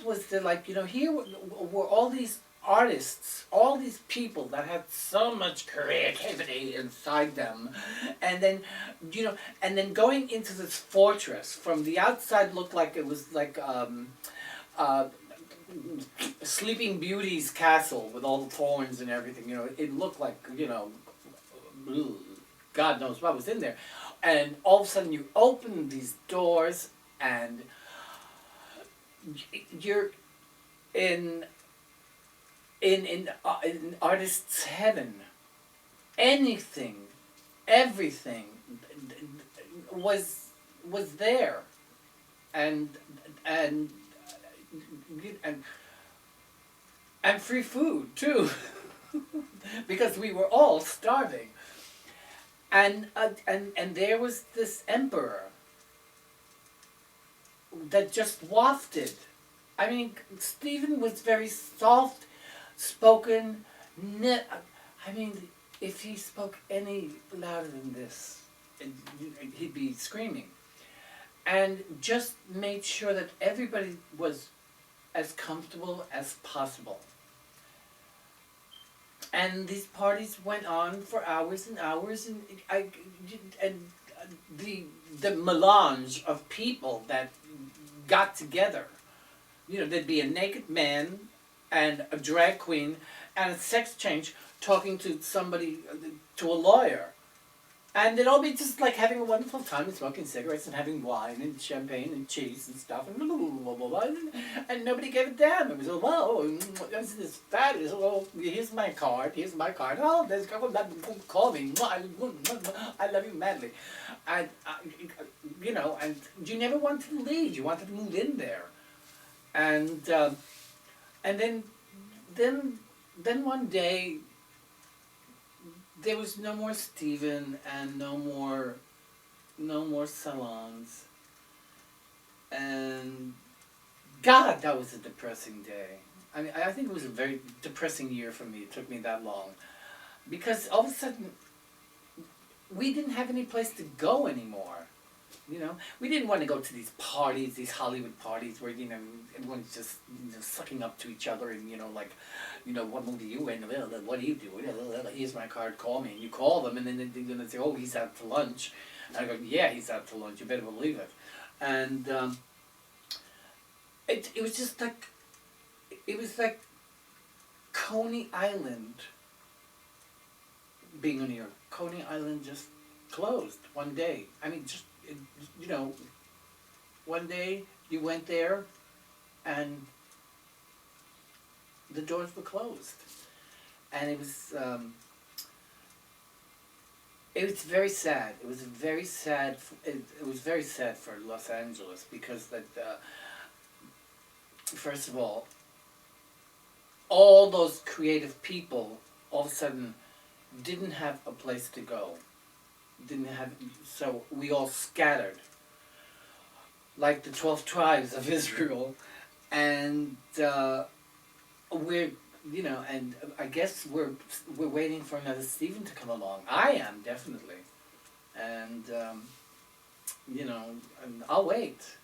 that was the, like, you know, here were all these artists, all these people that had so much creativity inside them, and then, you know, and then going into this fortress from the outside looked like it was like uh, Sleeping Beauty's castle with all the thorns and everything. You know, it looked like, you know, God knows what was in there. And all of a sudden you open these doors and you're in artist's heaven. Anything, everything was there, and and and and free food too, because we were all starving. And there was this emperor that just wafted. I mean, Stephen was very soft spoken. I mean, if he spoke any louder than this, he'd be screaming. And just made sure that everybody was as comfortable as possible. And these parties went on for hours and hours, and the melange of people that got together. You know, there'd be a naked man and a drag queen and a sex change talking to somebody, to a lawyer. And they'd all be just like having a wonderful time and smoking cigarettes and having wine and champagne and cheese and stuff and blah, blah, blah, blah, and nobody gave a damn. It was, well, this fabulous. Well, here's my card. Oh, there's call me. I love you madly. And you know, and you never wanted to leave. You wanted to move in there. And then one day there was no more Stephen and no more salons. And God, that was a depressing day. I mean, I think it was a very depressing year for me. It took me that long. Because all of a sudden, we didn't have any place to go anymore. You know, we didn't want to go to these parties, these Hollywood parties where, you know, everyone's just, you know, sucking up to each other and, you know, like, you know, what movie you in, what do you do, here's my card, call me. And you call them and then they're going to say, oh, he's out to lunch. And I go, yeah, he's out to lunch, you better believe it. And it was just like, it was like Coney Island being in New York. Coney Island just closed one day. I mean, just, you know, one day you went there and the doors were closed. And it was very sad. It was very sad. It was very sad for Los Angeles because that, first of all those creative people all of a sudden didn't have a place to go. So we all scattered, like the 12 tribes of Israel, and we're, you know, and I guess we're waiting for another Stephen to come along. I am, definitely, and you know, and I'll wait.